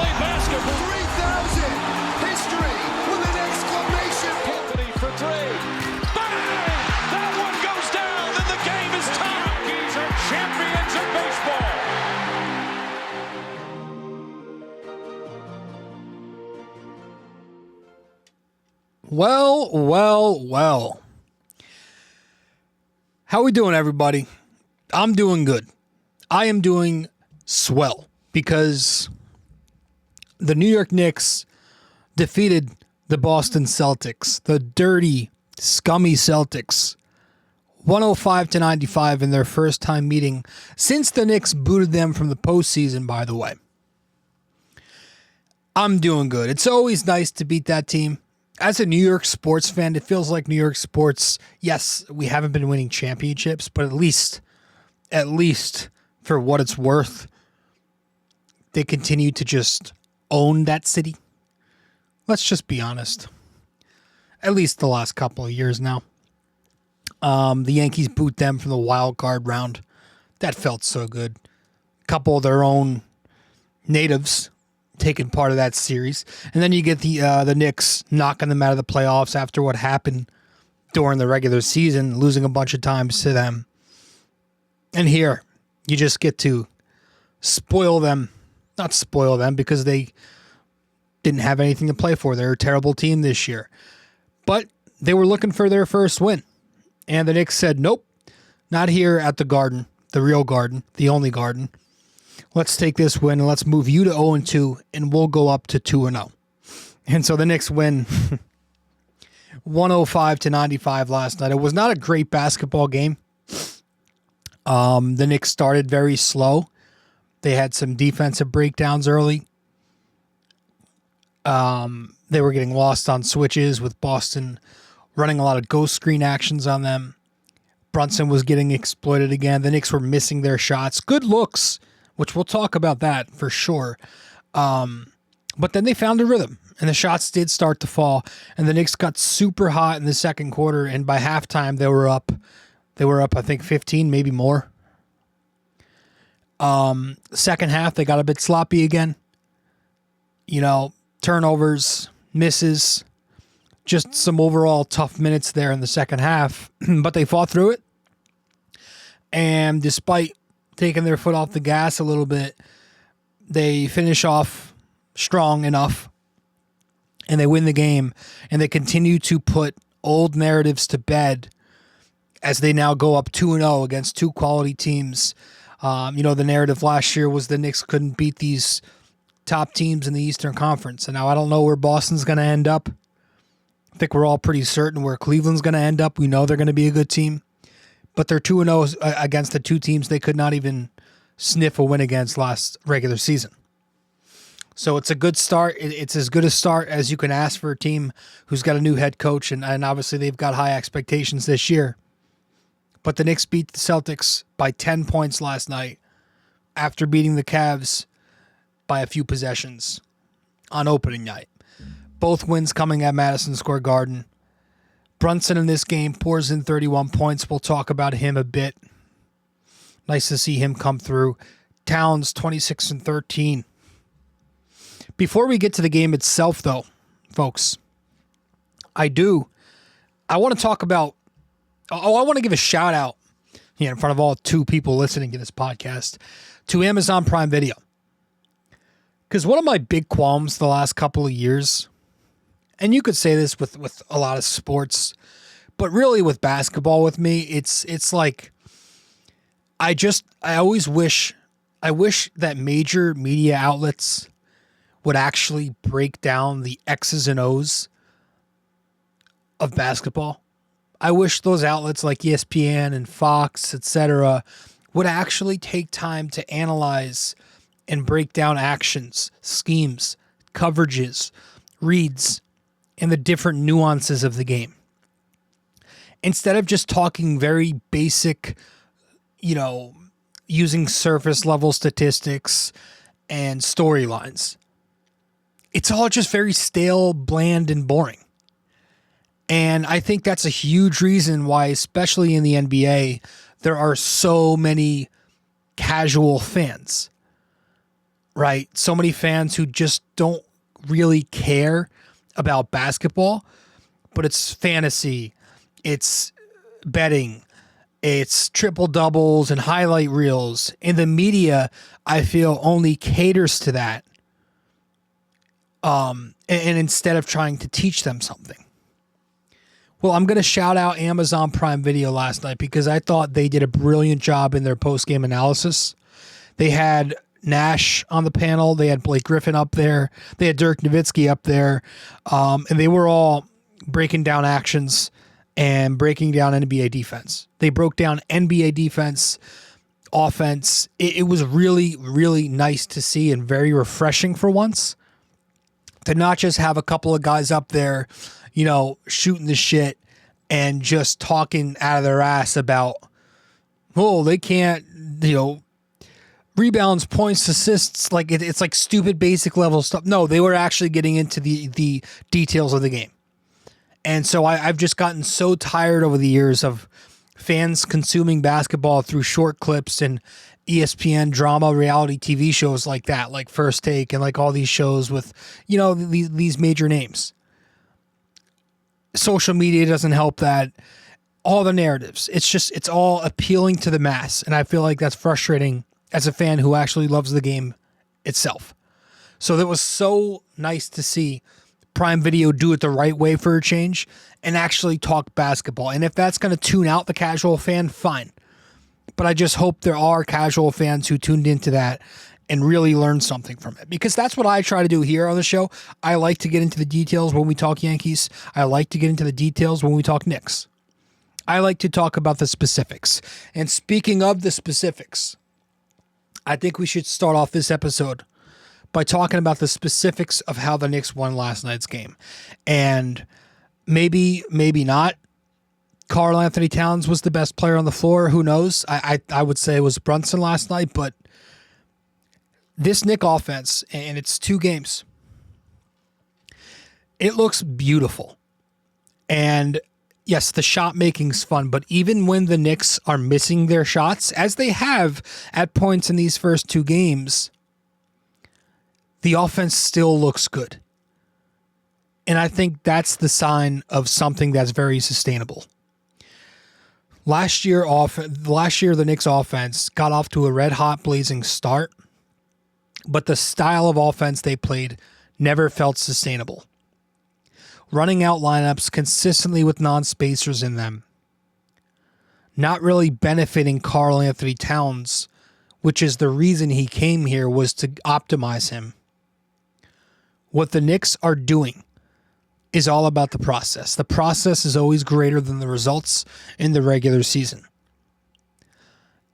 play basketball. 3,000. History with an exclamation. Anthony for three. Bang! That one goes down, and the game is tied. Yankees are champions of baseball. Well. How we doing, everybody? I'm doing good. I am doing swell because the New York Knicks defeated the Boston Celtics, the dirty, scummy Celtics, 105-95 in their first time meeting since the Knicks booted them from the postseason, by the way. I'm doing good. It's always nice to beat that team. As a New York sports fan, it feels like New York sports, yes, we haven't been winning championships, but at least for what it's worth, they continue to just own that city. Let's just be honest. At least the last couple of years now. The Yankees boot them from the wild card round. That felt so good. A couple of their own natives taking part of that series. And then you get the Knicks knocking them out of the playoffs after what happened during the regular season, losing a bunch of times to them. And here, you just get to spoil them. Not spoil them because they didn't have anything to play for. They're a terrible team this year. But they were looking for their first win. And the Knicks said, nope, not here at the Garden, the real Garden, the only Garden. Let's take this win and let's move you to 0-2 and we'll go up to 2-0. And so the Knicks win 105-95 last night. It was not a great basketball game. The Knicks started very slow. They had some defensive breakdowns early. They were getting lost on switches with Boston running a lot of ghost screen actions on them. Brunson was getting exploited again. The Knicks were missing their shots. Good looks, which we'll talk about that for sure. But then they found a rhythm, and the shots did start to fall, and the Knicks got super hot in the second quarter, and by halftime they were up, I think, 15, maybe more. Second half, they got a bit sloppy again. Turnovers, misses, just some overall tough minutes there in the second half, but they fought through it. And despite taking their foot off the gas a little bit, they finish off strong enough and they win the game, and they continue to put old narratives to bed as they now go up 2-0 against two quality teams. The narrative last year was the Knicks couldn't beat these top teams in the Eastern Conference. And now I don't know where Boston's going to end up. I think we're all pretty certain where Cleveland's going to end up. We know they're going to be a good team. But they're 2-0 against the two teams they could not even sniff a win against last regular season. So it's a good start. It's as good a start as you can ask for a team who's got a new head coach, and obviously they've got high expectations this year. But the Knicks beat the Celtics by 10 points last night after beating the Cavs by a few possessions on opening night. Both wins coming at Madison Square Garden. Brunson in this game pours in 31 points. We'll talk about him a bit. Nice to see him come through. Towns, 26 and 13. Before we get to the game itself, though, folks, I want to talk about, I want to give a shout out in front of all two people listening to this podcast to Amazon Prime Video. Because one of my big qualms the last couple of years, and you could say this with a lot of sports, but really with basketball with me, it's like, I wish that major media outlets would actually break down the X's and O's of basketball. I wish those outlets like ESPN and Fox, etc., would actually take time to analyze and break down actions, schemes, coverages, reads, and the different nuances of the game. Instead of just talking very basic, using surface level statistics and storylines. It's all just very stale, bland, and boring. And I think that's a huge reason why, especially in the NBA, there are so many casual fans. right? So many fans who just don't really care about basketball, but it's fantasy, it's betting, it's triple doubles and highlight reels. And the media, I feel, only caters to that. And instead of trying to teach them something. Well, I'm going to shout out Amazon Prime Video last night because I thought they did a brilliant job in their post-game analysis. They had Nash on the panel. They had Blake Griffin up there. They had Dirk Nowitzki up there. And they were all breaking down actions and breaking down NBA defense. They broke down NBA defense, offense. It was really, really nice to see and very refreshing for once to not just have a couple of guys up there, shooting the shit and just talking out of their ass about, they can't, rebounds, points, assists, like it's like stupid basic level stuff. No, they were actually getting into the details of the game. And so I've just gotten so tired over the years of fans consuming basketball through short clips and ESPN drama reality TV shows like that, like First Take and like all these shows with, these major names. Social media doesn't help that. All the narratives. It's all appealing to the mass. And I feel like that's frustrating as a fan who actually loves the game itself. So that was so nice to see Prime Video do it the right way for a change and actually talk basketball. And if that's going to tune out the casual fan, fine. But I just hope there are casual fans who tuned into that and really learned something from it. Because that's what I try to do here on the show. I like to get into the details when we talk Yankees. I like to get into the details when we talk Knicks. I like to talk about the specifics. And speaking of the specifics, I think we should start off this episode by talking about the specifics of how the Knicks won last night's game. And maybe not. Karl-Anthony Towns was the best player on the floor. Who knows? I would say it was Brunson last night, but this Knicks offense, and it's 2 games, it looks beautiful. And yes, the shot making's fun, but even when the Knicks are missing their shots, as they have at points in these first 2 games, the offense still looks good. And I think that's the sign of something that's very sustainable. Last year, the Knicks offense got off to a red-hot blazing start, but the style of offense they played never felt sustainable. Running out lineups consistently with non-spacers in them, not really benefiting Karl-Anthony Towns, which is the reason he came here, was to optimize him. What the Knicks are doing is all about the process. The process is always greater than the results in the regular season.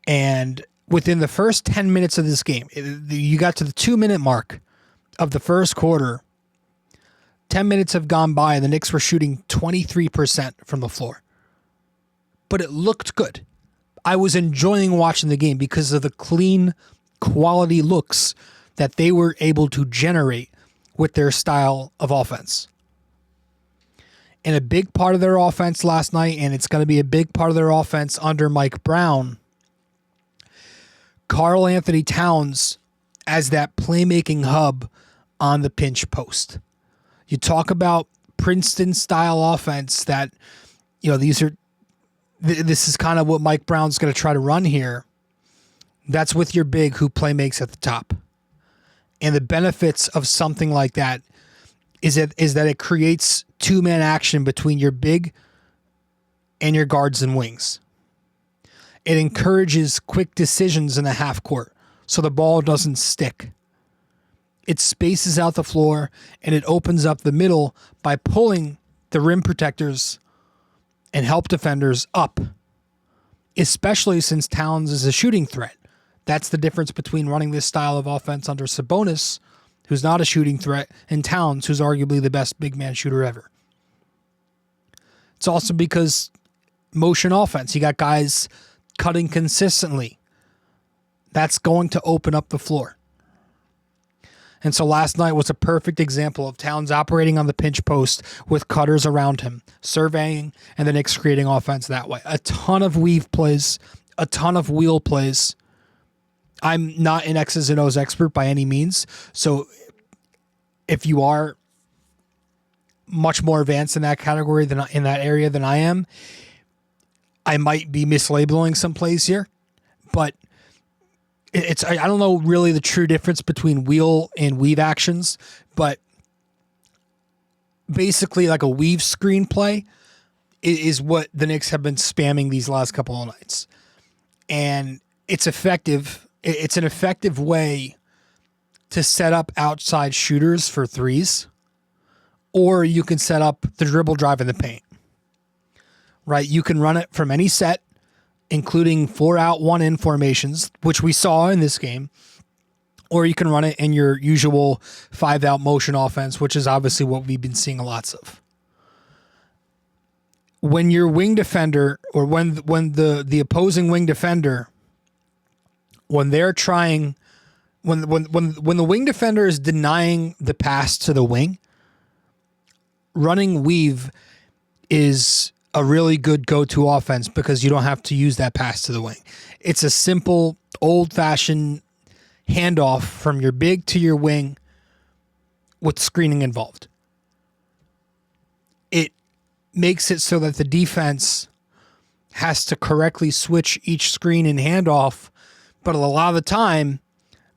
And within the first 10 minutes of this game, you got to the 2-minute mark of the first quarter. 10 minutes have gone by and the Knicks were shooting 23% from the floor. But it looked good. I was enjoying watching the game because of the clean, quality looks that they were able to generate with their style of offense. And a big part of their offense last night, and it's going to be a big part of their offense under Mike Brown, Karl-Anthony Towns as that playmaking hub on the pinch post. You talk about Princeton-style offense that, this is kind of what Mike Brown's going to try to run here. That's with your big who play makes at the top. And the benefits of something like that is that it creates 2-man action between your big and your guards and wings. It encourages quick decisions in the half court so the ball doesn't stick. It spaces out the floor and it opens up the middle by pulling the rim protectors and help defenders up, especially since Towns is a shooting threat. That's the difference between running this style of offense under Sabonis, who's not a shooting threat, and Towns, who's arguably the best big man shooter ever. It's also because motion offense, you got guys cutting consistently. That's going to open up the floor. And so last night was a perfect example of Towns operating on the pinch post with cutters around him, surveying, and the Knicks creating offense that way. A ton of weave plays, a ton of wheel plays, I'm not an X's and O's expert by any means. So if you are much more advanced in that category than in that area than I am, I might be mislabeling some plays here, but I don't know really the true difference between wheel and weave actions, but basically like a weave screen play is what the Knicks have been spamming these last couple of nights. And it's effective. It's an effective way to set up outside shooters for threes, or you can set up the dribble drive in the paint, right? You can run it from any set, including 4 out, 1 in formations, which we saw in this game, or you can run it in your usual 5 out motion offense, which is obviously what we've been seeing lots of. When your wing defender, or when the opposing wing defender, when they're trying, when the wing defender is denying the pass to the wing, running weave is a really good go-to offense because you don't have to use that pass to the wing. It's a simple, old-fashioned handoff from your big to your wing with screening involved. It makes it so that the defense has to correctly switch each screen and handoff, but a lot of the time,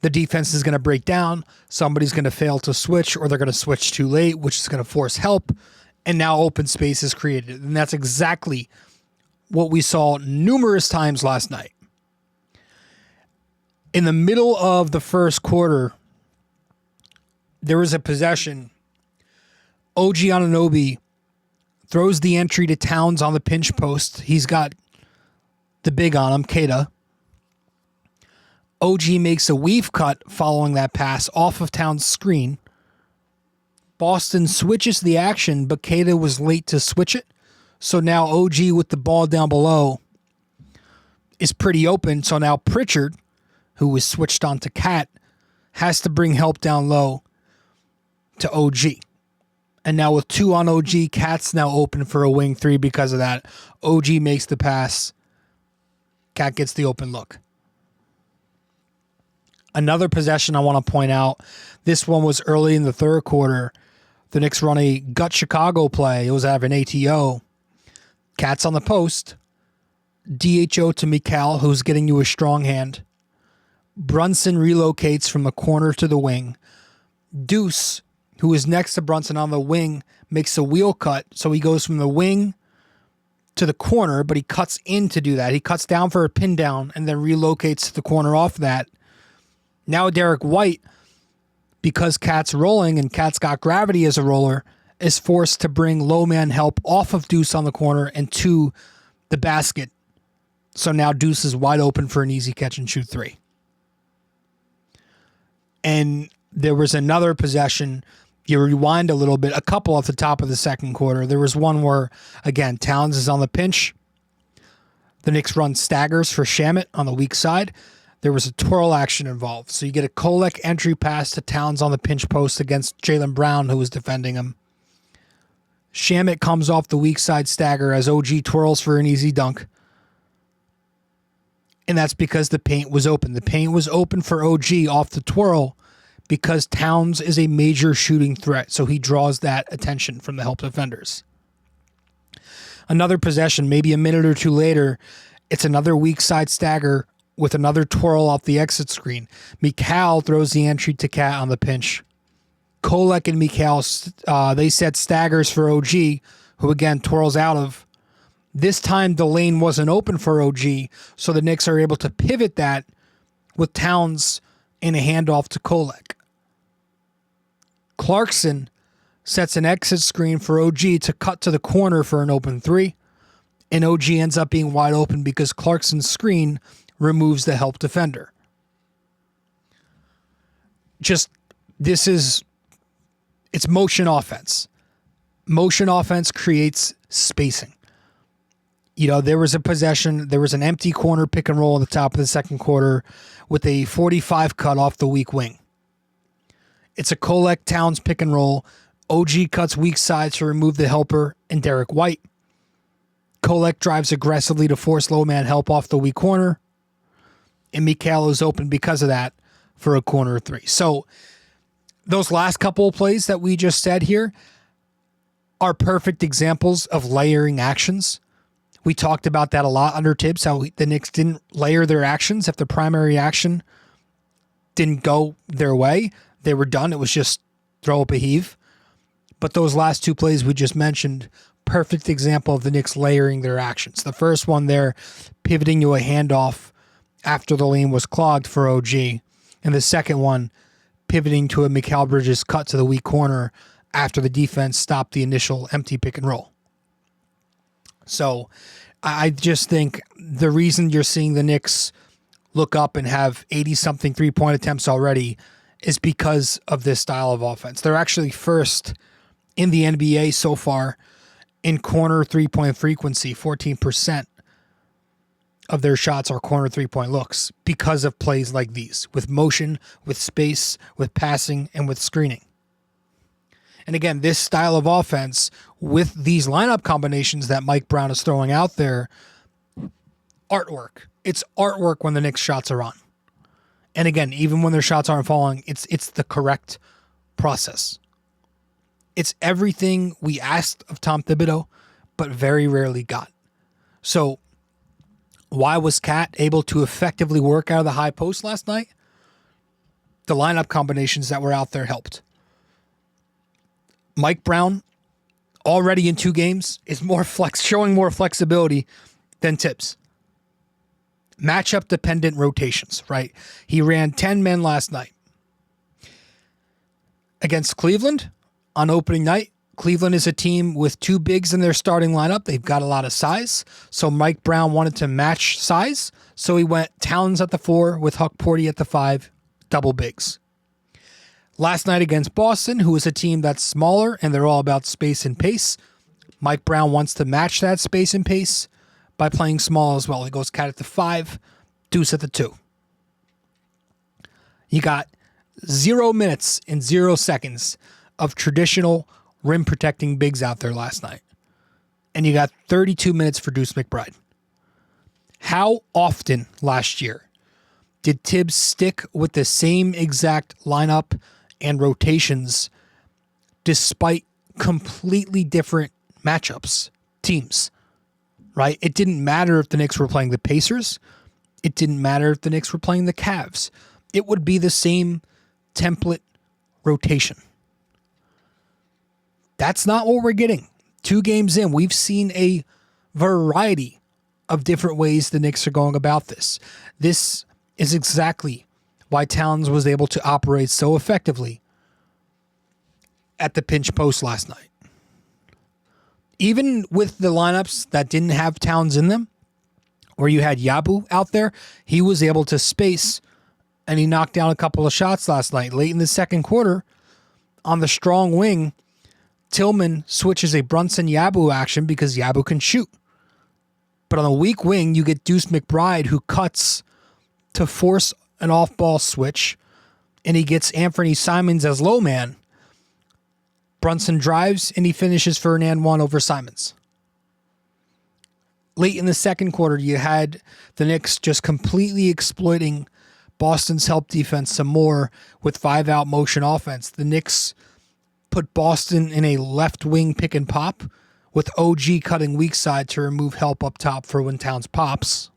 the defense is going to break down, somebody's going to fail to switch, or they're going to switch too late, which is going to force help, and now open space is created. And that's exactly what we saw numerous times last night. In the middle of the first quarter, there was a possession. OG Anunoby throws the entry to Towns on the pinch post. He's got the big on him, Keita. OG makes a weave cut following that pass off of Towns' screen. Boston switches the action, but Keita was late to switch it. So now OG with the ball down below is pretty open. So now Pritchard, who was switched on to Cat, has to bring help down low to OG. And now with 2 on OG, Cat's now open for a wing 3 because of that. OG makes the pass. Cat gets the open look. Another possession I want to point out, this one was early in the third quarter. The Knicks run a gut Chicago play. It was out of an ATO. Cat's on the post. DHO to Mikal, who's getting you a strong hand. Brunson relocates from the corner to the wing. Deuce, who is next to Brunson on the wing, makes a wheel cut. So he goes from the wing to the corner, but he cuts in to do that. He cuts down for a pin down and then relocates to the corner off that. Now Derek White, because Cat's rolling and Cat's got gravity as a roller, is forced to bring low man help off of Deuce on the corner and to the basket. So now Deuce is wide open for an easy catch and shoot 3. And there was another possession. You rewind a little bit, a couple at the top of the second quarter. There was one where, again, Towns is on the pinch. The Knicks run staggers for Shamet on the weak side. There was a twirl action involved. So you get a Kolek entry pass to Towns on the pinch post against Jaylen Brown, who was defending him. Shamet comes off the weak side stagger as OG twirls for an easy dunk. And that's because the paint was open. The paint was open for OG off the twirl because Towns is a major shooting threat. So he draws that attention from the help defenders. Another possession, maybe a minute or two later, it's another weak side stagger with another twirl off the exit screen. Mikal throws the entry to Cat on the pinch. Kolek and Mikal, they set staggers for OG, who again twirls out of. This time the lane wasn't open for OG, so the Knicks are able to pivot that with Towns in a handoff to Kolek. Clarkson sets an exit screen for OG to cut to the corner for an open 3, and OG ends up being wide open because Clarkson's screen removes the help defender. It's motion offense. Motion offense creates spacing. You know, there was a possession, there was an empty corner pick and roll at the top of the second quarter with a 45 cut off the weak wing. It's a Kolek Towns pick and roll. OG cuts weak side to remove the helper and Derek White. Kolek drives aggressively to force low man help off the weak corner. and Mikal is open because of that for a corner three. So those last couple of plays that we just said here are perfect examples of layering actions. We talked about that a lot under Tibbs, how the Knicks didn't layer their actions. If the primary action didn't go their way, they were done. It was just throw up a heave. But those last two plays we just mentioned, perfect example of the Knicks layering their actions. The first one there, pivoting to a handoff after the lane was clogged for OG. And the second one, pivoting to a Mikal Bridges cut to the weak corner after the defense stopped the initial empty pick and roll. So I just think the reason you're seeing the Knicks look up and have 80-something three-point attempts already is because of this style of offense. They're actually first in the NBA so far in corner three-point frequency. 14% of their shots are corner three-point looks because of plays like these, with motion, with space, with passing, and with screening. And again, this style of offense with these lineup combinations that Mike Brown is throwing out there, artwork. It's artwork when the Knicks shots are on. And again, even when their shots aren't falling, it's the correct process. It's everything we asked of Tom Thibodeau, but very rarely got. So why was Cat able to effectively work out of the high post last night? The lineup combinations that were out there helped. Mike Brown, already in 2 games, is showing more flexibility than Tibbs. Matchup dependent rotations, right? He ran 10 men last night. Against Cleveland on opening night, Cleveland is a team with 2 bigs in their starting lineup. They've got a lot of size. So Mike Brown wanted to match size. So he went Towns at the 4 with Huck Porty at the 5, double bigs. Last night against Boston, who is a team that's smaller and they're all about space and pace, Mike Brown wants to match that space and pace by playing small as well. He goes Cat at the 5, Deuce at the 2. You got 0 minutes and 0 seconds of traditional rim protecting bigs out there last night. And you got 32 minutes for Deuce McBride. How often last year did Tibbs stick with the same exact lineup and rotations despite completely different matchups, teams, right? It didn't matter if the Knicks were playing the Pacers. It didn't matter if the Knicks were playing the Cavs. It would be the same template rotation. That's not what we're getting. 2 games in, we've seen a variety of different ways the Knicks are going about this. This is exactly why Towns was able to operate so effectively at the pinch post last night. Even with the lineups that didn't have Towns in them, where you had Yabu out there, he was able to space, and he knocked down a couple of shots last night. Late in the second quarter, on the strong wing, Tillman switches a Brunson Yabu action because Yabu can shoot. But on the weak wing, you get Deuce McBride, who cuts to force an off-ball switch, and he gets Anthony Simons as low man. Brunson drives, and he finishes for an and 1 over Simons. Late in the second quarter, you had the Knicks just completely exploiting Boston's help defense some more with 5-out motion offense. The Knicks put Boston in a left wing pick and pop with OG cutting weak side to remove help up top for when Towns pops.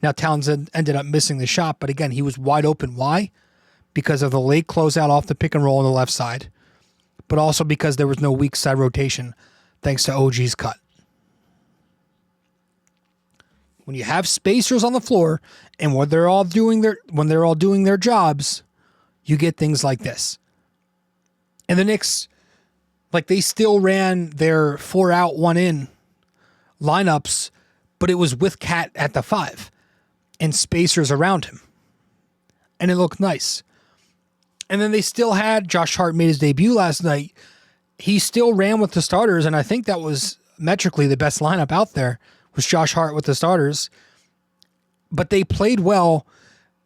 Now, Towns ended up missing the shot, but again, he was wide open. Why? Because of the late closeout off the pick and roll on the left side, but also because there was no weak side rotation thanks to OG's cut. When you have spacers on the floor and when they're all doing their jobs, you get things like this. And the Knicks, they still ran their 4-out, 1-in lineups, but it was with Cat at the 5 and spacers around him. And it looked nice. And then they still had Josh Hart made his debut last night. He still ran with the starters, and I think that was metrically the best lineup out there was Josh Hart with the starters. But they played well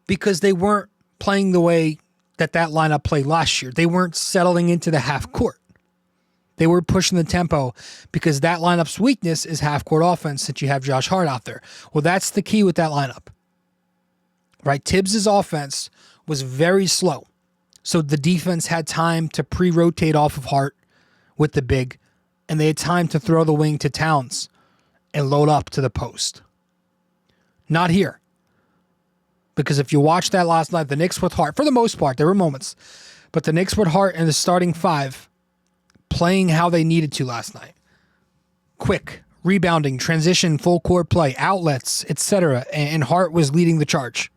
because they weren't playing the way that lineup played last year. They weren't settling into the half court. They were pushing the tempo because that lineup's weakness is half court offense since you have Josh Hart out there. Well, that's the key with that lineup. right? Tibbs' offense was very slow. So the defense had time to pre-rotate off of Hart with the big, and they had time to throw the wing to Towns and load up to the post. Not here. Because if you watch that last night, the Knicks with Hart, for the most part, there were moments, but the Knicks with Hart and the starting five playing how they needed to last night. Quick, rebounding, transition, full court play, outlets, etc. And Hart was leading the charge.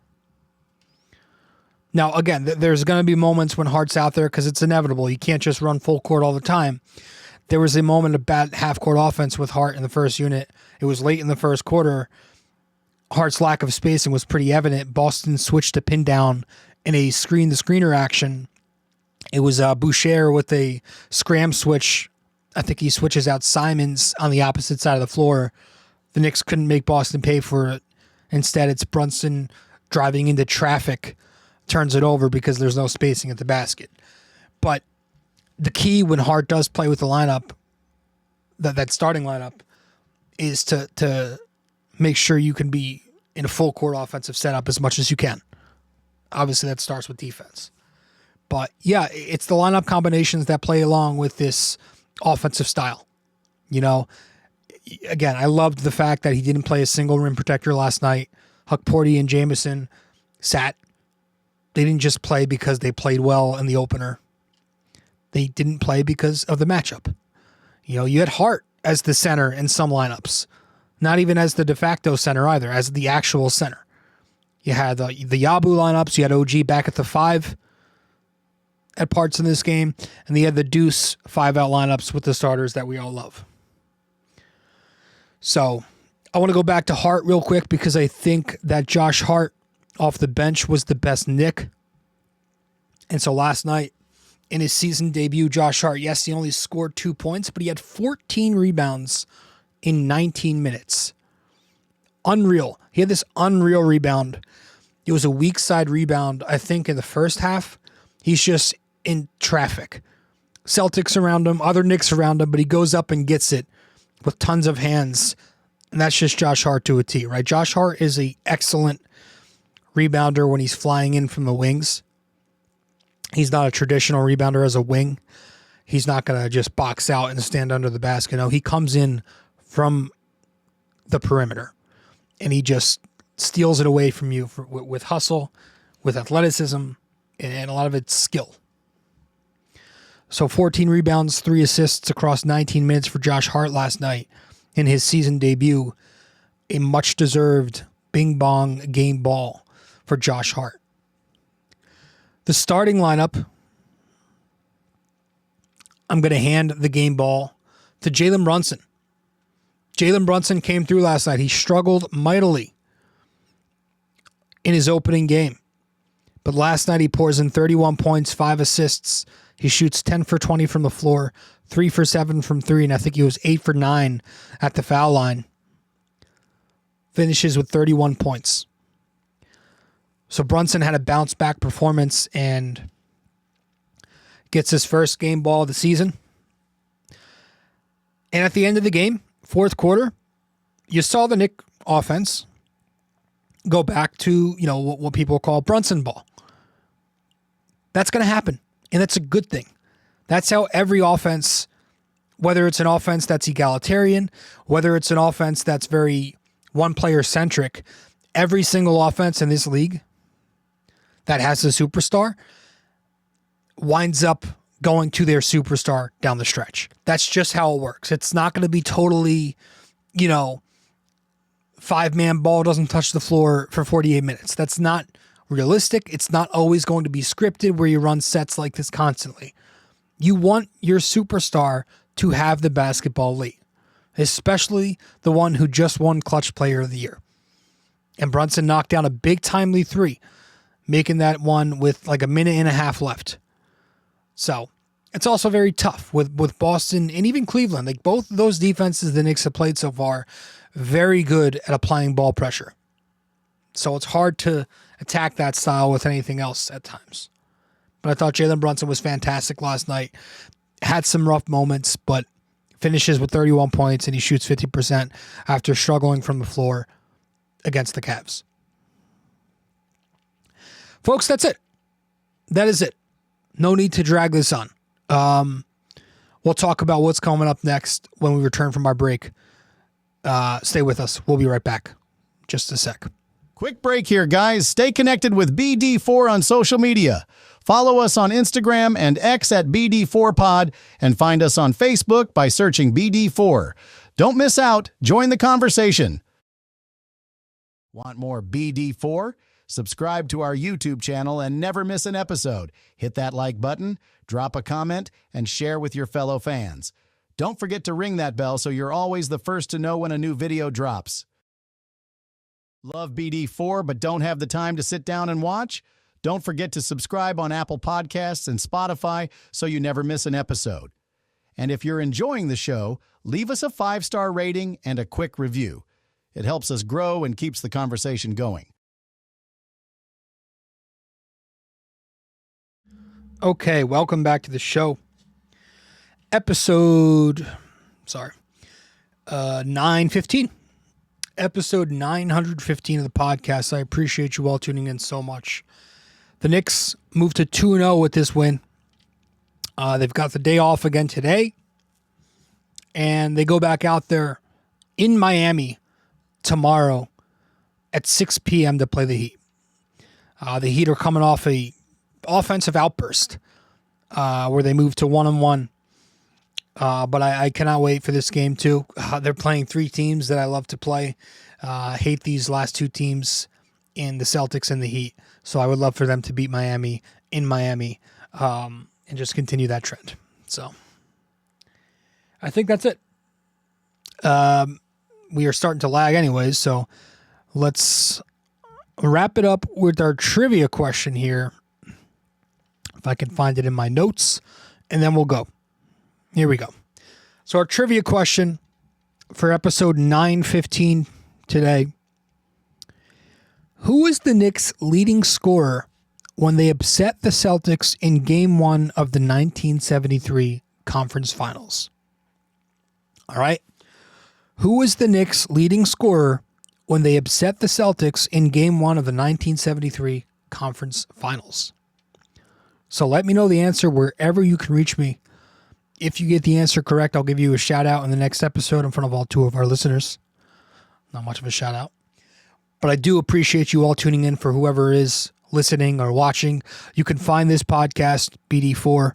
Now, again, there's going to be moments when Hart's out there because it's inevitable. You can't just run full court all the time. There was a moment of bad half-court offense with Hart in the first unit. It was late in the first quarter. Hart's lack of spacing was pretty evident. Boston switched to pin down in a screen-to-screener action. It was Boucher with a scram switch. I think he switches out Simons on the opposite side of the floor. The Knicks couldn't make Boston pay for it. Instead, it's Brunson driving into traffic, turns it over because there's no spacing at the basket. But the key when Hart does play with the lineup, that starting lineup, is to make sure you can be in a full court offensive setup as much as you can. Obviously, that starts with defense. But yeah, it's the lineup combinations that play along with this offensive style. You know, again, I loved the fact that he didn't play a single rim protector last night. Huckporty and Jamison sat. They didn't just play because they played well in the opener. They didn't play because of the matchup. You know, you had Hart as the center in some lineups. Not even as the de facto center either, as the actual center. You had the Yabu lineups. You had OG back at the 5 at parts in this game. And you had the Deuce 5-out lineups with the starters that we all love. So I want to go back to Hart real quick because I think that Josh Hart off the bench was the best Knick. And so last night in his season debut, Josh Hart, yes, he only scored 2 points, but he had 14 rebounds in 19 minutes. Unreal. He had this unreal rebound. It was a weak side rebound, I think, in the first half. He's just in traffic. Celtics around him, other Knicks around him, but he goes up and gets it with tons of hands. And that's just Josh Hart to a T, right? Josh Hart is an excellent rebounder when he's flying in from the wings. He's not a traditional rebounder as a wing. He's not going to just box out and stand under the basket. No, he comes in from the perimeter, and he just steals it away from you with hustle, with athleticism, and a lot of it's skill. So 14 rebounds, 3 assists across 19 minutes for Josh Hart last night in his season debut. A much-deserved bing-bong game ball for Josh Hart. The starting lineup, I'm going to hand the game ball to Jalen Brunson. Jalen Brunson came through last night. He struggled mightily in his opening game. But last night he pours in 31 points, 5 assists. He shoots 10 for 20 from the floor, 3 for 7 from 3, and I think he was 8 for 9 at the foul line. Finishes with 31 points. So Brunson had a bounce-back performance and gets his first game ball of the season. And at the end of the game, fourth quarter, you saw the Knicks offense go back to, you know, what people call Brunson ball. That's going to happen, and that's a good thing. That's how every offense, whether it's an offense that's egalitarian, whether it's an offense that's very one-player-centric, every single offense in this league that has a superstar winds up going to their superstar down the stretch. That's just how it works. It's not going to be totally, you know, 5-man ball doesn't touch the floor for 48 minutes. That's not realistic. It's not always going to be scripted where you run sets like this constantly. You want your superstar to have the basketball lead, especially the one who just won Clutch Player of the Year. And Brunson knocked down a big timely 3, making that one with like a minute and a half left. So it's also very tough with Boston and even Cleveland. Like both of those defenses the Knicks have played so far, very good at applying ball pressure. So it's hard to attack that style with anything else at times. But I thought Jalen Brunson was fantastic last night. Had some rough moments, but finishes with 31 points and he shoots 50% after struggling from the floor against the Cavs. Folks, that's it. That is it. No need to drag this on. We'll talk about what's coming up next when we return from our break. Stay with us. We'll be right back. Just a sec. Quick break here, guys. Stay connected with BD4 on social media. Follow us on Instagram and X at BD4Pod, and find us on Facebook by searching BD4. Don't miss out. Join the conversation. Want more BD4? Subscribe to our YouTube channel and never miss an episode. Hit that like button, drop a comment, and share with your fellow fans. Don't forget to ring that bell so you're always the first to know when a new video drops. Love BD4 but don't have the time to sit down and watch? Don't forget to subscribe on Apple Podcasts and Spotify so you never miss an episode. And if you're enjoying the show, leave us a 5-star rating and a quick review. It helps us grow and keeps the conversation going. Okay, welcome back to the show. Episode 915. Episode 915 of the podcast. I appreciate you all tuning in so much. The Knicks moved to 2-0 with this win. They've got the day off again today. And they go back out there in Miami tomorrow at 6 p.m. to play the Heat. The Heat are coming off a offensive outburst where they moved to 1-1. But I cannot wait for this game too. They're playing three teams that I love to play. Hate these last two teams in the Celtics and the Heat. So I would love for them to beat Miami in Miami and just continue that trend. So I think that's it. We are starting to lag anyways, so let's wrap it up with our trivia question here. If I can find it in my notes, and then we'll go. Here we go. So our trivia question for episode 915 today. Who is the Knicks' leading scorer when they upset the Celtics in Game 1 of the 1973 Conference Finals? All right. Who is the Knicks' leading scorer when they upset the Celtics in Game 1 of the 1973 Conference Finals? So let me know the answer wherever you can reach me. If you get the answer correct, I'll give you a shout out in the next episode in front of all two of our listeners. Not much of a shout out. But I do appreciate you all tuning in for whoever is listening or watching. You can find this podcast, BD4,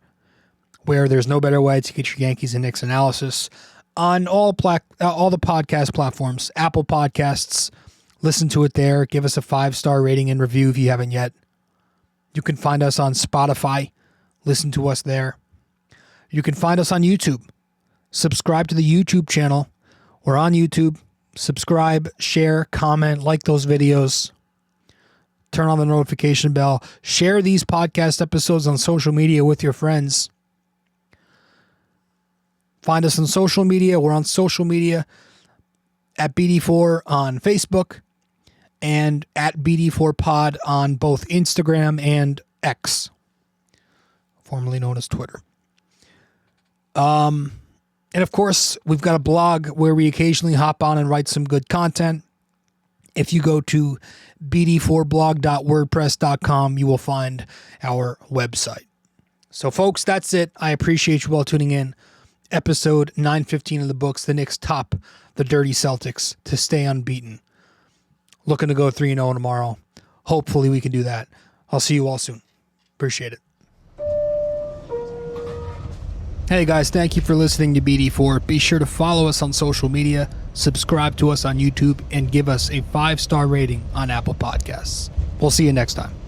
where there's no better way to get your Yankees and Knicks analysis on all the podcast platforms. Apple Podcasts, listen to it there. Give us a 5-star rating and review if you haven't yet. You can find us on Spotify. Listen to us there. You can find us on YouTube. Subscribe to the YouTube channel. We're on YouTube. Subscribe, share, comment, like those videos. Turn on the notification bell. Share these podcast episodes on social media with your friends. Find us on social media. We're on social media at BD4 on Facebook and at BD4Pod on both Instagram and X, formerly known as Twitter. And of course, we've got a blog where we occasionally hop on and write some good content. If you go to bd4blog.wordpress.com, you will find our website. So folks, that's it. I appreciate you all tuning in. Episode 915 of the books. The Knicks top the dirty Celtics to stay unbeaten. Looking to go 3-0 tomorrow. Hopefully we can do that. I'll see you all soon. Appreciate it. Hey guys, thank you for listening to BD4. Be sure to follow us on social media, subscribe to us on YouTube, and give us a 5-star rating on Apple Podcasts. We'll see you next time.